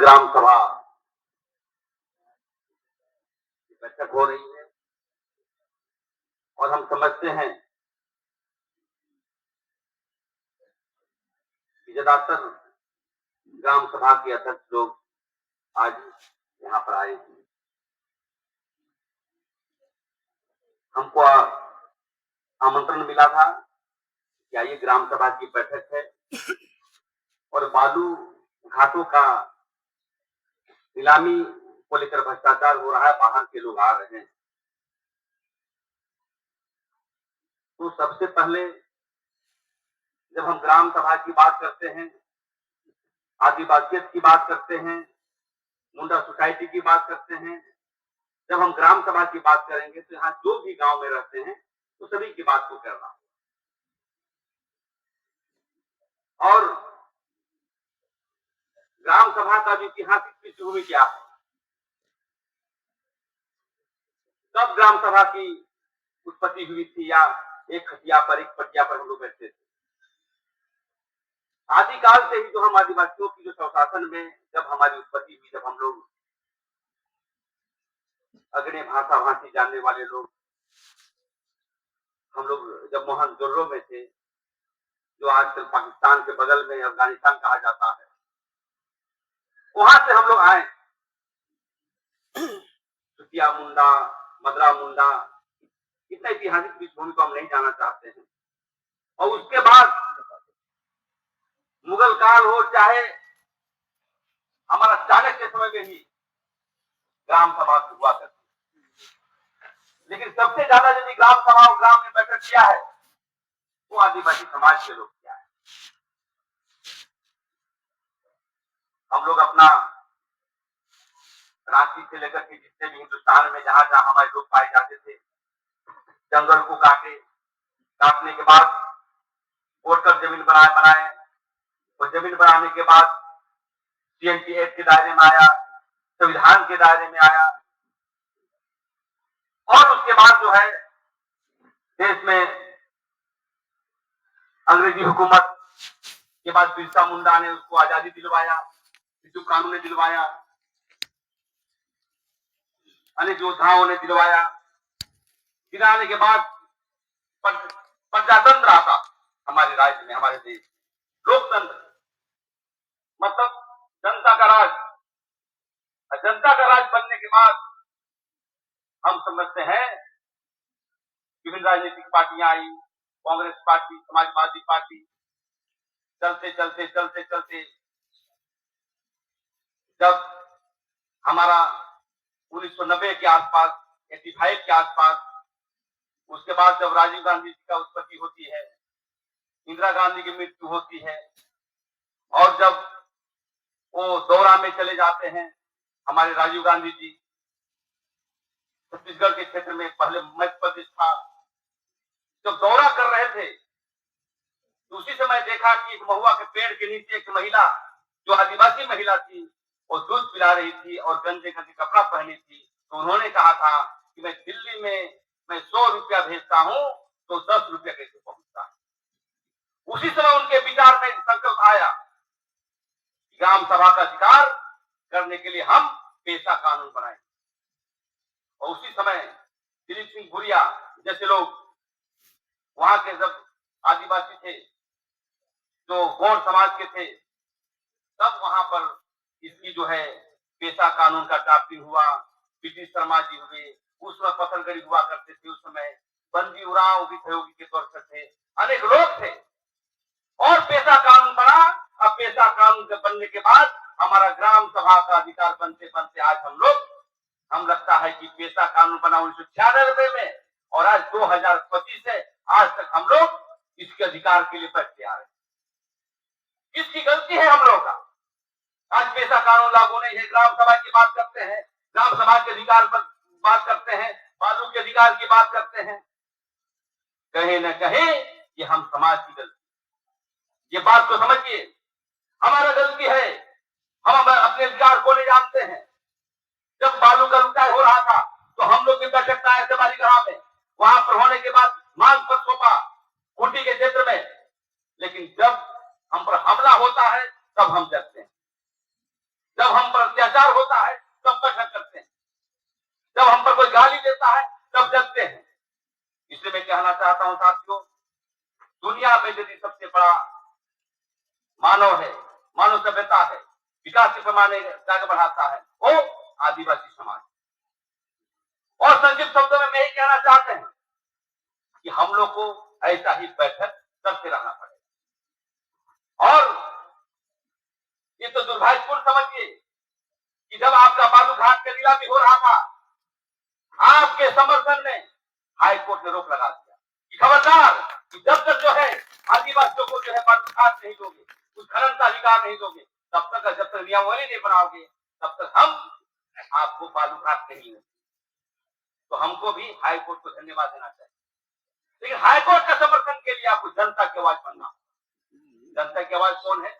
ग्राम सभा की बैठक हो रही है और हम समझते हैं कि ज्यादातर ग्राम सभा के अध्यक्ष लोग आज यहाँ पर आए हैं। हमको आमंत्रण मिला था कि आइए ग्राम सभा की बैठक है और बालू घाटों का नीलामी को लेकर भ्रष्टाचार हो रहा है, बाहर के लोग आ रहे हैं। तो सबसे पहले जब हम ग्राम सभा की बात करते हैं, आदिवासियत की बात करते हैं, मुंडा सोसाइटी की बात करते हैं, जब हम ग्राम सभा की बात करेंगे तो यहाँ जो भी गांव में रहते हैं तो सभी की बात को करना और ग्राम सभा का भी ऐतिहासिक पृष्ठभूमि क्या है, कब ग्राम सभा की उत्पत्ति हुई थी या एक खटिया पर एक पटिया पर हम लोग बैठते थे। आदिकाल से ही जो हम आदिवासियों की जो स्वशासन में जब हमारी उत्पत्ति हुई, जब हम लोग अग्रणी भाषा भाषी जानने वाले लोग, हम लोग जब मोहनजोदड़ो में थे, जो आजकल पाकिस्तान के बगल में अफगानिस्तान कहा जाता है, वहां से हम लोग आए। चुटिया मुंडा, मदरा मुंडा, इतना ऐतिहासिक पृष्ठभूमि को हम नहीं जाना चाहते हैं। और उसके बाद मुगल काल हो चाहे हमारा चाणक्य के समय में ही ग्राम सभा हुआ करती, लेकिन सबसे ज्यादा यदि ग्राम सभा और ग्राम में बैठक किया है वो आदिवासी समाज के लोग किया है। हम लोग अपना रांची से लेकर के जितने भी हिंदुस्तान में जहां जहां हमारे लोग पाए जाते थे, जंगल को काटने के बाद कोटकर जमीन बनाए और जमीन बनाने के बाद CNT एक्ट के दायरे में आया, संविधान के दायरे में आया और उसके बाद जो है देश में अंग्रेजी हुकूमत के बाद बिरसा मुंडा ने उसको आजादी दिलवाया, सिद्धू कानून ने दिलवाया, अनेक योद्धाओं ने दिलवाया। दिलाने के बाद प्रजातंत्र आता हमारे राज्य में, हमारे देश लोकतंत्र, मतलब जनता का राज। जनता का राज बनने के बाद हम समझते हैं विभिन्न राजनीतिक पार्टियां आई, कांग्रेस पार्टी, समाजवादी पार्टी, चलते चलते चलते चलते जब हमारा 1990 के आसपास, 85 के आसपास, उसके बाद जब राजीव गांधी जी का उत्पत्ति होती है, इंदिरा गांधी की मृत्यु होती है और जब वो दौरा में चले जाते हैं हमारे राजीव गांधी जी, छत्तीसगढ़ के क्षेत्र में, पहले मध्य प्रदेश था, जब दौरा कर रहे थे तो उसी समय देखा कि एक महुआ के पेड़ के नीचे एक महिला, जो आदिवासी महिला थी, वो दूध पिला रही थी और गंदे गंदे कपड़ा पहनी थी। तो उन्होंने कहा था कि मैं दिल्ली में मैं 100 रुपया भेजता हूं तो 10 रुपया कैसे पहुंचता है। उसी समय उनके विचार में संकल्प आया कि ग्राम सभा का अधिकार करने के लिए हम पेशा कानून बनाएंगे। और उसी समय दिलीप सिंह भुरिया जैसे लोग वहां के जब आदिवासी थे, जो गौड़ समाज के थे, तब वहां पर इसकी जो है पेशा कानून का ड्राफ्टिंग हुआ। ब्रिटिश शर्मा जी हुए, उस समय पत्थरगढ़ी हुआ करते थे, उस समय बंदी उराव भी सहयोगी के तौर पर थे, अनेक लोग थे और पेशा कानून बना। अब पेशा कानून के बनने के बाद हमारा ग्राम सभा का अधिकार बनते बनते आज हम लगता है कि पेशा कानून बना 1996 में और आज 2025 है, आज तक हम लोग इसके अधिकार के लिए बैठते आ रहे हैं। किसकी गलती है हम लोग का? आज पेशा कानून लागू नहीं है, ग्राम सभा की बात करते हैं, ग्राम सभा के अधिकार पर बात करते हैं, बालू के अधिकार की बात करते हैं। कहीं न कहीं ये हम समाज की गलती, ये बात को समझिए, हमारा गलती है, हम अपने अधिकार को नहीं जानते हैं। जब बालू का लुटाई हो रहा था तो हम लोग भी बैठक आए थे बारीगांव में, वहां पर होने के बाद मांग पर सौंपा खूंटी के क्षेत्र में, लेकिन जब हम पर हमला होता है तब हम डरते हैं। जब हम पर कहना चाहता हूं साथियों, दुनिया में यदि सबसे बड़ा मानव है, मानव सभ्यता है, विकास के पैमाने आगे बढ़ाता है, वो आदिवासी समाज। और संक्षिप्त शब्दों में यही कहना चाहते हैं कि हम लोग को ऐसा ही बैठक करते रहना पड़ेगा। और ये तो दुर्भाग्यपूर्ण समझिए कि जब आपका बालू घाट का नीलामी हो रहा था, आपके समर्थन में हाई कोर्ट ने रोक लगा दिया कि खबरदार, कि जब तक जो है आदिवासियों को जो है बालू घाट नहीं दोगे, उस खनन का अधिकार नहीं दोगे, तब तक जब तक नियमावली नहीं बनाओगे, तब तक हम आपको बालू घाट नहीं देंगे। तो हमको भी हाई कोर्ट को धन्यवाद देना चाहिए, लेकिन हाई कोर्ट का समर्थन के लिए आपको जनता की आवाज बनना। जनता की आवाज कौन है?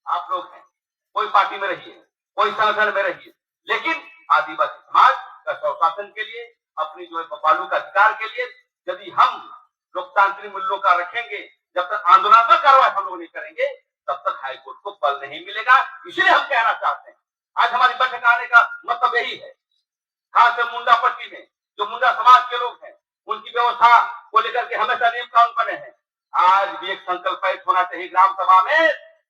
आप लोग हैं। कोई पार्टी में रहिए, कोई संगठन में रहिए, लेकिन आदिवासी समाज का स्वशासन के लिए, अपनी जो है बालू का अधिकार के लिए यदि हम लोकतांत्रिक मूल्यों का रखेंगे, जब तक आंदोलनात्मक कार्रवाई हम लोग नहीं करेंगे, तब तक हाईकोर्ट को बल नहीं मिलेगा। इसलिए हम कहना चाहते हैं, आज हमारी बैठक आने का मतलब यही है। खासकर मुंडा पट्टी में जो मुंडा समाज के लोग हैं, उनकी व्यवस्था को लेकर के हमेशा नियम कानून बने हैं। आज भी एक संकल्प होना चाहिए ग्राम सभा में,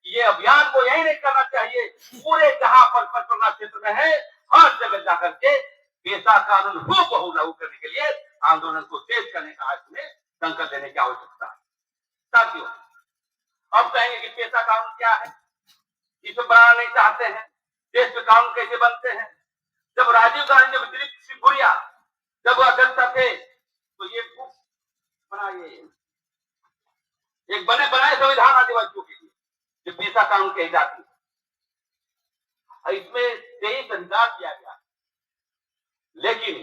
ये अभियान को यही नहीं करना चाहिए, पूरे जहां पर पटना क्षेत्र में है, हर जगह जाकर के पेशा कानून हूबहू लागू करने के लिए आंदोलन को तेज करने का आज में संकल्प लेने की आवश्यकता है। साथियों, अब कहेंगे कि पेशा कानून क्या है, इसे बनाना नहीं चाहते हैं, देश में कानून कैसे बनते हैं। जब राजीव गांधी, जब दिलीप सिंह जब अध्यक्ष थे, तो ये बनाए एक बनाए संविधान आदिवासियों के लिए, जो पेशा कानून कही जाती है। इसमें 23 अधिकार दिया गया, लेकिन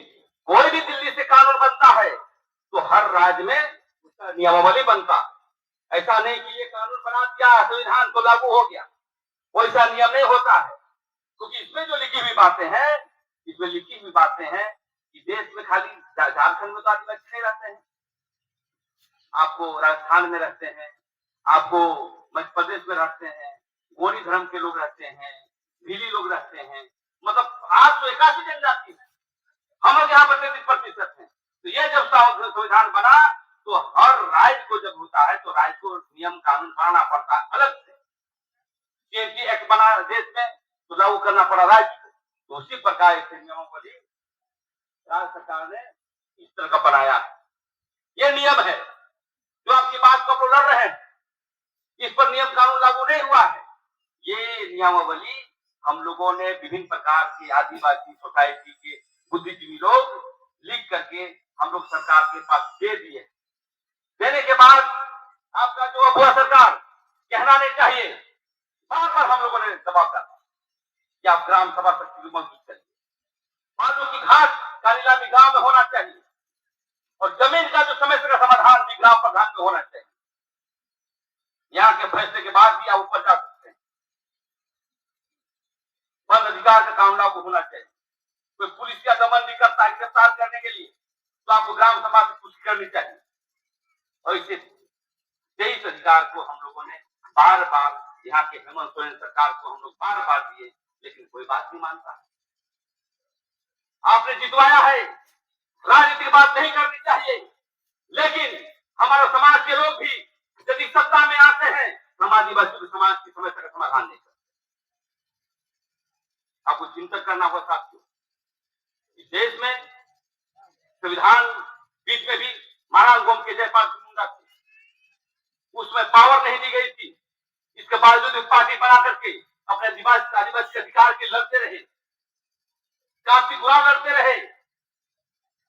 कोई भी दिल्ली से कानून बनता है तो हर राज्य में उसका नियमावली बनता है। ऐसा नहीं कि ये कानून बना दिया, संविधान को लागू हो गया, वैसा नियम नहीं होता है। क्योंकि इसमें जो लिखी हुई बातें हैं, इसमें लिखी हुई बातें हैं कि देश में खाली झारखंड में तो आदिवासी नहीं रहते हैं, आपको राजस्थान में रहते हैं, आपको मध्य प्रदेश में रहते हैं, गोरी धर्म के लोग रहते हैं, भीली लोग रहते हैं, मतलब आज तो 81 जनजाति है, हम लोग यहाँ पर 33% हैं। तो ये जब संविधान बना तो हर राज्य को जब होता है तो राज्य को नियम कानून बनाना पड़ता है अलग से। सीएनजी एक्ट बना देश में तो लागू करना पड़ा राज्य को, तो उसी प्रकार से नियमावली राज्य सरकार ने इस तरह का बनाया है। ये नियम है जो आपकी बात को लड़ रहे हैं, इस पर नियम कानून लागू नहीं हुआ है। ये नियमावली हम लोगों ने विभिन्न प्रकार की आदिवासी सोसाइटी के बुद्धिजीवी लोग लिख करके हम लोग सरकार के पास दे दिए। देने के बाद आपका जो हुआ सरकार कहना नहीं चाहिए, बार बार हम लोगों ने दबाव डाला कि आप ग्राम सभा शक्ति को मजबूत करिए, बालू की घाट का नीलामी गांव में होना चाहिए, और जमीन का जो समस्या का समाधान भी ग्राम प्रधान में होना चाहिए। यहाँ के फैसले के बाद भी आप ऊपर जा सकते हैं। वन अधिकार का कानून लागू होना चाहिए। कोई पुलिस का दमन भी करता है गिरफ्तार करने के लिए, तो आपको ग्राम सभा से पुष्टि करनी चाहिए। और इसे 23 अधिकार को हम लोगों ने बार बार, यहाँ के हेमंत सोरेन सरकार को हम लोग बार बार दिए, लेकिन कोई बात नहीं मानता। आपने जितवाया है, राजनीतिक बात नहीं करनी चाहिए, लेकिन हमारे समाज के लोग भी यदि सत्ता में आते हैं, हम आदिवासी समाज की समस्या का समाधान नहीं करते। आपको चिंतन करना होगा साथियों, इस देश में संविधान बीच में भी महाराज गोम के जयपाल मुंडा थे, उसमें पावर नहीं दी गई थी। इसके बावजूद पार्टी बना करके अपने आदिवासी अधिकार के लड़ते रहे, काफी गुलाम लड़ते रहे,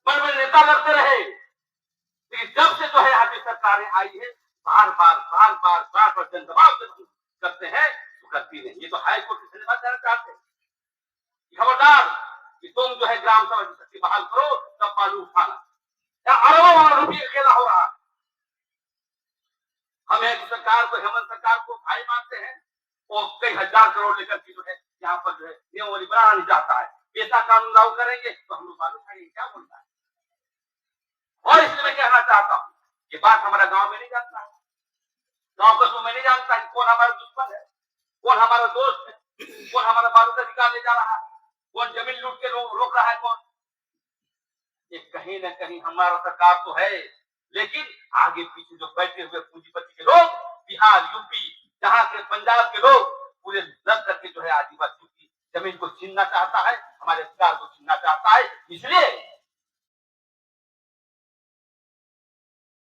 बड़े बड़े नेता लड़ते रहे। लेकिन जब से जो है यहाँ की सरकारें आई है, बार बार जन दबाव करते हैं तो करती नहीं। ये तो हाईकोर्ट से धन्यवाद देना चाहते हैं, खबरदार कि तुम जो है ग्राम सभा की शक्ति बहाल करो, तब बालू उठाना। अरबों रुपये का खेला हो रहा है। हम एक सरकार को, हेमंत सरकार को भाई मानते हैं, और कई हजार करोड़ लेकर के जो है यहाँ पर जो है नियमावली बनाना नहीं चाहता है। पेशा कानून लागू करेंगे तो हम लोग बालू खाएंगे, क्या बोलता है। और इसलिए मैं कहना चाहता हूँ, ये बात हमारा गांव में नहीं जानता है, गांव कस्बों में नहीं जानता है कौन हमारा दुश्मन है, कौन हमारा दोस्त है, कौन हमारा बालू का अधिकार ले जा रहा है, कौन जमीन लूट के रोक रहा है, कौन। ये कहीं ना कहीं हमारा सरकार तो है, लेकिन आगे पीछे जो बैठे हुए पूंजीपति के लोग, बिहार, यूपी, जहां के पंजाब के लोग पूरे लग करके जो है आदिवासियों की जमीन को छीनना चाहता है, हमारे अधिकार को छीनना चाहता है। इसलिए